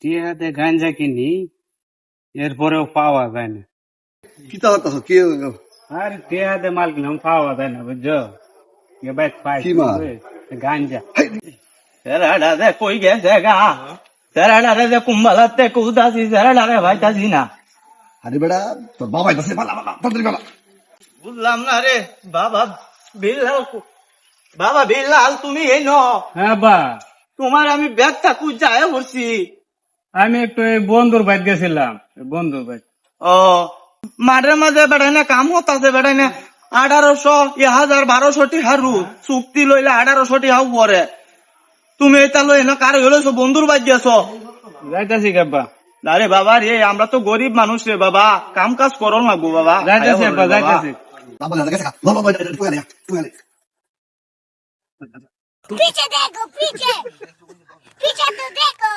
টিয়াতে গাঞ্জা কিনি, এরপরেও পাওয়া যায় না। কি তা হতাছ কি আর টিয়াতে মাল কিনলাম পাওয়া যায় না, বুঝছো? এবার পাইছি কি মাল? গাঞ্জা। তেরাডা দে কই গেছে গা তেরাডা রে কুম্বালাতে কুদাসি তেরাডা রে ভাইতাছি না আরে বেড়া তোর বাবা আইতাছে পালা পালা তাড়াতাড়ি পালা। বুঝলাম না রে বাবা বিল্লাল বাবা বিল্লাল তুমি এই ন হ্যাঁ বা, তোমার আমি ব্যাগটা কুজায় বসছি আমি একটু এই বন্ধুর বাড়ি গেছিলাম, বন্ধুর বাড়ি। ও মাঝে মাঝে বেড়াই না কাম হতাছে বেড়াই না 1800 হারু চুক্তি লইলে 1800 হাউ পরে তুমি এটা লই না কার হইলো বন্ধুর বাড়ি গেছ যাইতাছি গাব্বা, আরে বাবা রে আমরা তো গরিব মানুষ রে বাবা কাম কাজ করো লাগবো বাবা যাইতাছি আব্বা, যাইতাছি। বাবা না গেছে বাবা বাবা তুই আলে पीछे देखो पीछे पीछे तो देखो